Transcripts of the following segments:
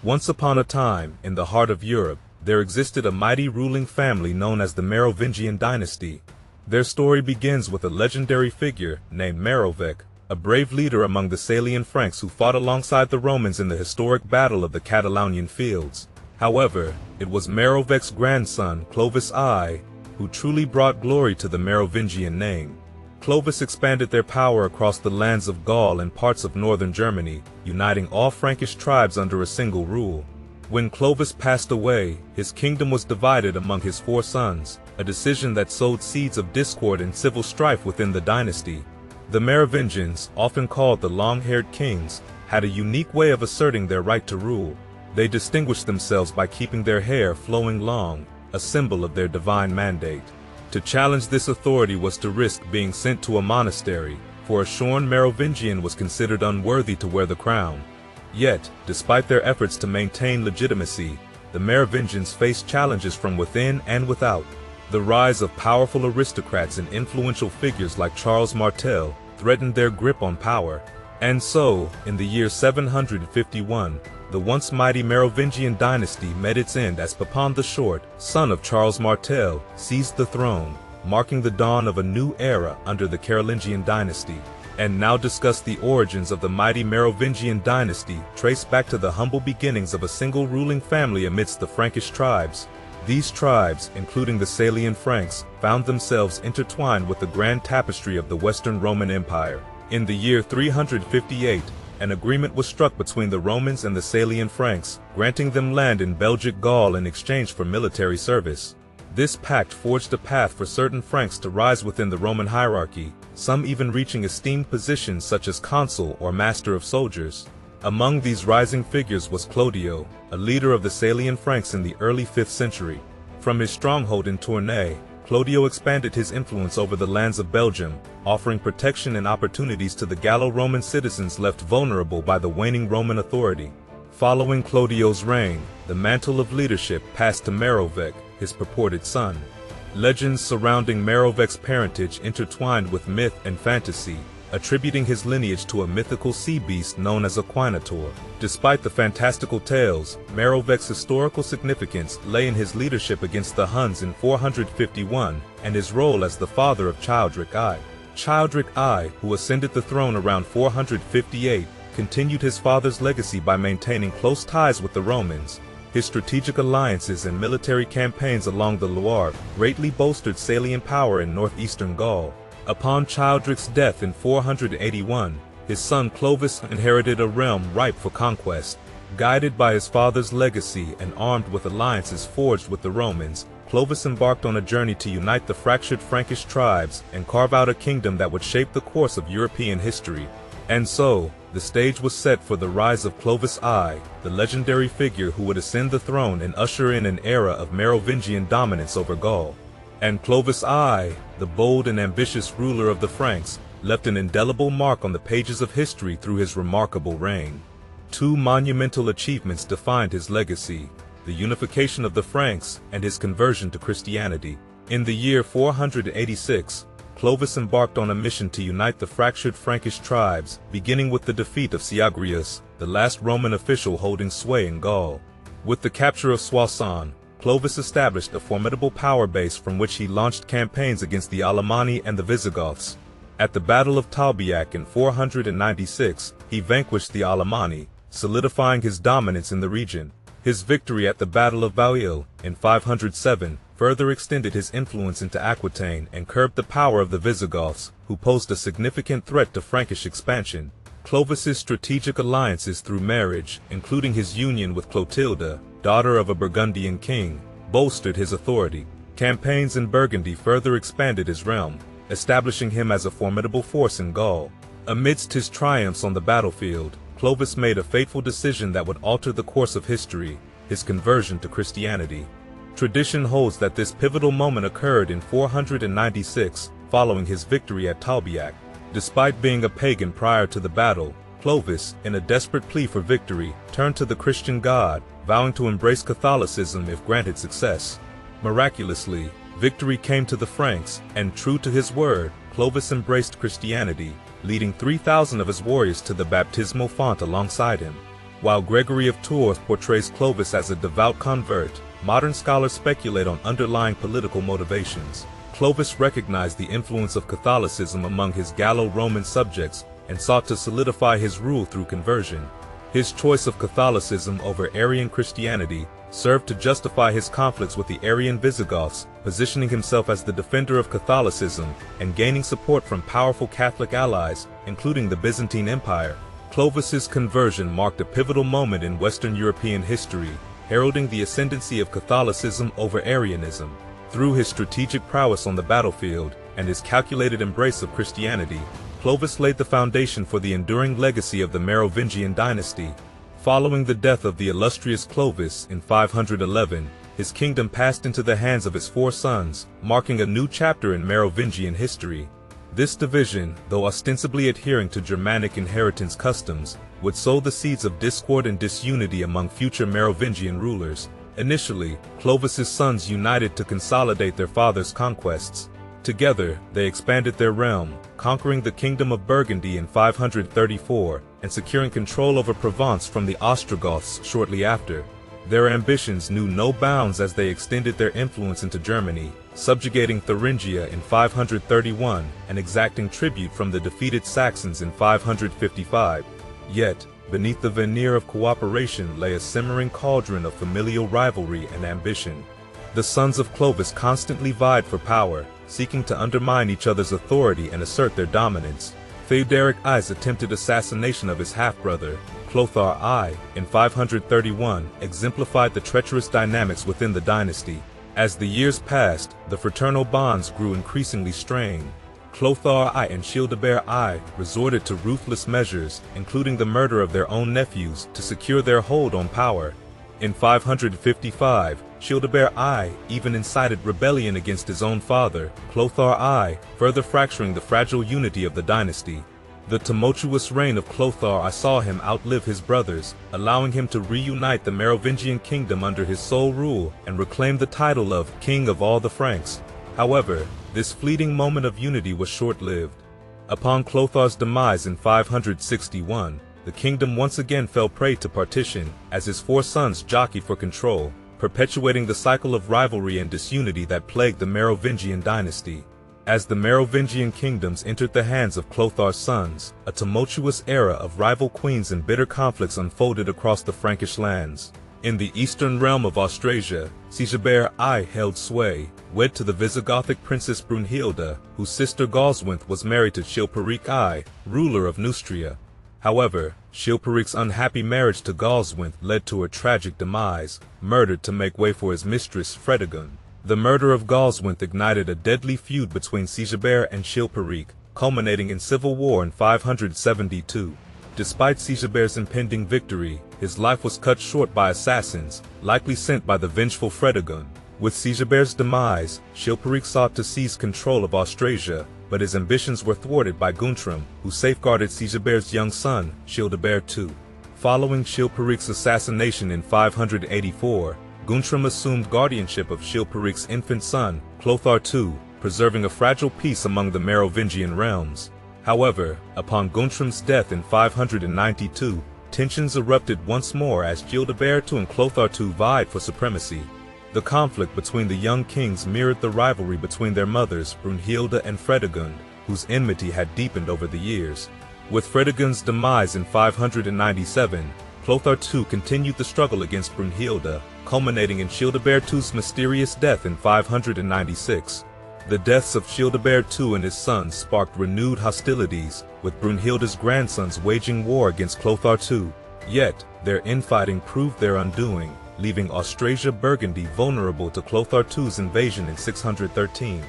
Once upon a time, in the heart of Europe, there existed a mighty ruling family known as the Merovingian Dynasty. Their story begins with a legendary figure named Merovech, a brave leader among the Salian Franks who fought alongside the Romans in the historic Battle of the Catalonian Fields. However, it was Merovech's grandson, Clovis I, who truly brought glory to the Merovingian name. Clovis expanded their power across the lands of Gaul and parts of northern Germany, uniting all Frankish tribes under a single rule. When Clovis passed away, his kingdom was divided among his 4 sons, a decision that sowed seeds of discord and civil strife within the dynasty. The Merovingians, often called the long-haired kings, had a unique way of asserting their right to rule. They distinguished themselves by keeping their hair flowing long, a symbol of their divine mandate. To challenge this authority was to risk being sent to a monastery, for a shorn Merovingian was considered unworthy to wear the crown. Yet, despite their efforts to maintain legitimacy, the Merovingians faced challenges from within and without. The rise of powerful aristocrats and influential figures like Charles Martel threatened their grip on power. And so, in the year 751, the once mighty Merovingian dynasty met its end as Pepin the Short, son of Charles Martel, seized the throne, marking the dawn of a new era under the Carolingian dynasty. And now discuss the origins of the mighty Merovingian dynasty, traced back to the humble beginnings of a single ruling family amidst the Frankish tribes. These tribes, including the Salian Franks, found themselves intertwined with the grand tapestry of the Western Roman Empire. In the year 358, an agreement was struck between the Romans and the Salian Franks, granting them land in Belgic Gaul in exchange for military service. This pact forged a path for certain Franks to rise within the Roman hierarchy, some even reaching esteemed positions such as consul or master of soldiers. Among these rising figures was Clodio, a leader of the Salian Franks in the early 5th century. From his stronghold in Tournai, Clodio expanded his influence over the lands of Belgium, offering protection and opportunities to the Gallo-Roman citizens left vulnerable by the waning Roman authority. Following Clodio's reign, the mantle of leadership passed to Merovech, his purported son. Legends surrounding Merovech's parentage intertwined with myth and fantasy, attributing his lineage to a mythical sea beast known as a Quinator. Despite the fantastical tales, Merovech's historical significance lay in his leadership against the Huns in 451 and his role as the father of Childeric I. Childeric I, who ascended the throne around 458, continued his father's legacy by maintaining close ties with the Romans. His strategic alliances and military campaigns along the Loire greatly bolstered Salian power in northeastern Gaul. Upon Childeric's death in 481, his son Clovis inherited a realm ripe for conquest. Guided by his father's legacy and armed with alliances forged with the Romans, Clovis embarked on a journey to unite the fractured Frankish tribes and carve out a kingdom that would shape the course of European history. And so, the stage was set for the rise of Clovis I, the legendary figure who would ascend the throne and usher in an era of Merovingian dominance over Gaul. And Clovis I, the bold and ambitious ruler of the Franks, left an indelible mark on the pages of history through his remarkable reign. 2 monumental achievements defined his legacy: the unification of the Franks and his conversion to Christianity. In the year 486, Clovis embarked on a mission to unite the fractured Frankish tribes, beginning with the defeat of Syagrius, the last Roman official holding sway in Gaul. With the capture of Soissons, Clovis established a formidable power base from which he launched campaigns against the Alemanni and the Visigoths. At the Battle of Tolbiac in 496, he vanquished the Alemanni, solidifying his dominance in the region. His victory at the Battle of Bauil in 507 further extended his influence into Aquitaine and curbed the power of the Visigoths, who posed a significant threat to Frankish expansion. Clovis's strategic alliances through marriage, including his union with Clotilda, daughter of a Burgundian king, bolstered his authority. Campaigns in Burgundy further expanded his realm, establishing him as a formidable force in Gaul. Amidst his triumphs on the battlefield, Clovis made a fateful decision that would alter the course of history: his conversion to Christianity. Tradition holds that this pivotal moment occurred in 496, following his victory at Tolbiac. Despite being a pagan prior to the battle, Clovis, in a desperate plea for victory, turned to the Christian God, vowing to embrace Catholicism if granted success. Miraculously, victory came to the Franks, and true to his word, Clovis embraced Christianity, leading 3,000 of his warriors to the baptismal font alongside him. While Gregory of Tours portrays Clovis as a devout convert, modern scholars speculate on underlying political motivations. Clovis recognized the influence of Catholicism among his Gallo-Roman subjects and sought to solidify his rule through conversion. His choice of Catholicism over Arian Christianity served to justify his conflicts with the Arian Visigoths, positioning himself as the defender of Catholicism and gaining support from powerful Catholic allies, including the Byzantine Empire. Clovis's conversion marked a pivotal moment in Western European history, heralding the ascendancy of Catholicism over Arianism. Through his strategic prowess on the battlefield and his calculated embrace of Christianity, Clovis laid the foundation for the enduring legacy of the Merovingian Dynasty. Following the death of the illustrious Clovis in 511, his kingdom passed into the hands of his 4 sons, marking a new chapter in Merovingian history. This division, though ostensibly adhering to Germanic inheritance customs, would sow the seeds of discord and disunity among future Merovingian rulers. Initially, Clovis's sons united to consolidate their father's conquests. Together, they expanded their realm, conquering the Kingdom of Burgundy in 534 and securing control over Provence from the Ostrogoths shortly after. Their ambitions knew no bounds as they extended their influence into Germany, subjugating Thuringia in 531 and exacting tribute from the defeated Saxons in 555. Yet, beneath the veneer of cooperation lay a simmering cauldron of familial rivalry and ambition. The sons of Clovis constantly vied for power, seeking to undermine each other's authority and assert their dominance. Theodoric I's attempted assassination of his half-brother, Clothar I, in 531 exemplified the treacherous dynamics within the dynasty. As the years passed, the fraternal bonds grew increasingly strained. Clothar I and Childebert I resorted to ruthless measures, including the murder of their own nephews, to secure their hold on power. In 555, Childebert I even incited rebellion against his own father, Clothar I, further fracturing the fragile unity of the dynasty. The tumultuous reign of Clothar I saw him outlive his brothers, allowing him to reunite the Merovingian kingdom under his sole rule and reclaim the title of King of all the Franks. However, this fleeting moment of unity was short-lived. Upon Clothar's demise in 561, the kingdom once again fell prey to partition as his 4 sons jockeyed for control, perpetuating the cycle of rivalry and disunity that plagued the Merovingian dynasty. As the Merovingian kingdoms entered the hands of Clothar's sons, a tumultuous era of rival queens and bitter conflicts unfolded across the Frankish lands. In the eastern realm of Austrasia, Sigebert I held sway, wed to the Visigothic princess Brunhilde, whose sister Galswinthe was married to Chilperic I, ruler of Neustria. However, Chilperic's unhappy marriage to Galswinthe led to her tragic demise, murdered to make way for his mistress Fredegund. The murder of Galswinthe ignited a deadly feud between Sigebert and Chilperic, culminating in civil war in 572. Despite Sigebert's impending victory, his life was cut short by assassins, likely sent by the vengeful Fredegund. With Sigebert's demise, Chilperic sought to seize control of Austrasia, but his ambitions were thwarted by Guntram, who safeguarded Sigebert's young son, Childebert II. Following Chilperic's assassination in 584, Guntram assumed guardianship of Chilperic's infant son, Clothar II, preserving a fragile peace among the Merovingian realms. However, upon Guntram's death in 592, tensions erupted once more as Childebert II and Clothar II vied for supremacy. The conflict between the young kings mirrored the rivalry between their mothers, Brunhilde and Fredegund, whose enmity had deepened over the years. With Fredegund's demise in 597, Clothar II continued the struggle against Brunhilde, culminating in Childebert II's mysterious death in 596. The deaths of Childebert II and his sons sparked renewed hostilities, with Brunhilde's grandsons waging war against Clothar II. Yet, their infighting proved their undoing, leaving Austrasia-Burgundy vulnerable to Clothar II's invasion in 613.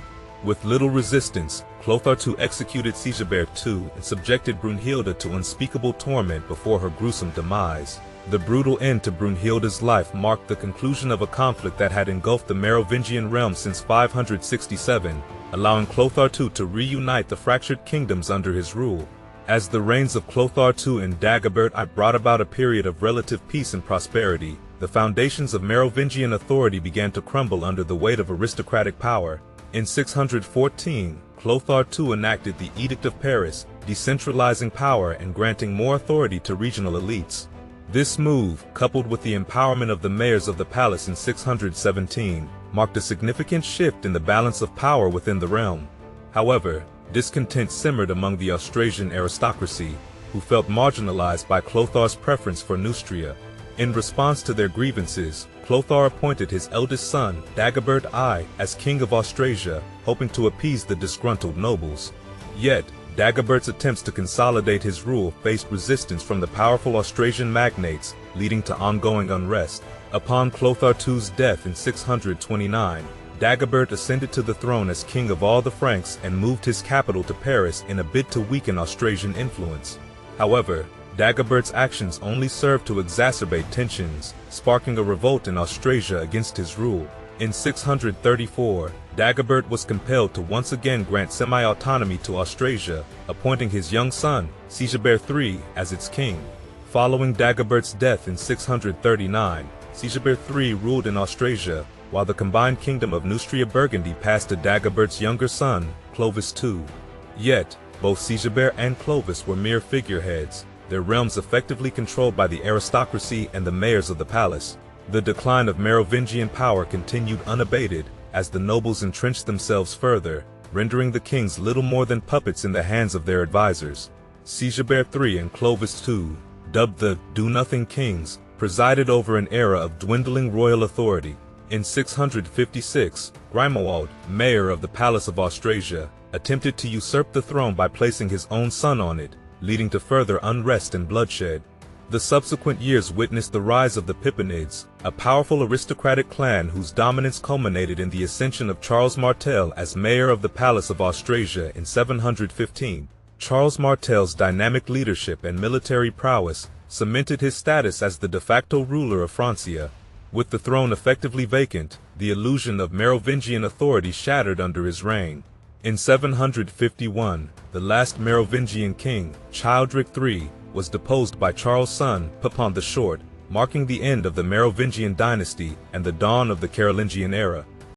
With little resistance, Clothar II executed Sigebert II and subjected Brunhilde to unspeakable torment before her gruesome demise. The brutal end to Brunhilde's life marked the conclusion of a conflict that had engulfed the Merovingian realm since 567, allowing Clothar II to reunite the fractured kingdoms under his rule. As the reigns of Clothar II and Dagobert I brought about a period of relative peace and prosperity, the foundations of Merovingian authority began to crumble under the weight of aristocratic power. In 614, Clothar II enacted the Edict of Paris, decentralizing power and granting more authority to regional elites. This move, coupled with the empowerment of the mayors of the palace in 617, marked a significant shift in the balance of power within the realm. However, discontent simmered among the Austrasian aristocracy, who felt marginalized by Clothar's preference for Neustria. In response to their grievances, Clothar appointed his eldest son, Dagobert I, as king of Austrasia, hoping to appease the disgruntled nobles. Yet, Dagobert's attempts to consolidate his rule faced resistance from the powerful Austrasian magnates, leading to ongoing unrest. Upon Clothar II's death in 629, Dagobert ascended to the throne as king of all the Franks and moved his capital to Paris in a bid to weaken Austrasian influence. However, Dagobert's actions only served to exacerbate tensions, sparking a revolt in Austrasia against his rule. In 634, Dagobert was compelled to once again grant semi-autonomy to Austrasia, appointing his young son, Sigebert III, as its king. Following Dagobert's death in 639, Sigebert III ruled in Austrasia, while the combined kingdom of Neustria-Burgundy passed to Dagobert's younger son, Clovis II. Yet, both Sigebert and Clovis were mere figureheads, their realms effectively controlled by the aristocracy and the mayors of the palace. The decline of Merovingian power continued unabated, as the nobles entrenched themselves further, rendering the kings little more than puppets in the hands of their advisors. Sigebert III and Clovis II, dubbed the Do-Nothing Kings, presided over an era of dwindling royal authority. In 656, Grimoald, mayor of the Palace of Austrasia, attempted to usurp the throne by placing his own son on it, leading to further unrest and bloodshed. The subsequent years witnessed the rise of the Pippinids, a powerful aristocratic clan whose dominance culminated in the ascension of Charles Martel as mayor of the Palace of Austrasia in 715. Charles Martel's dynamic leadership and military prowess cemented his status as the de facto ruler of Francia. With the throne effectively vacant, the illusion of Merovingian authority shattered under his reign. In 751, the last Merovingian king, Childeric III, was deposed by Charles' son, Pepin the Short, marking the end of the Merovingian Dynasty and the dawn of the Carolingian era.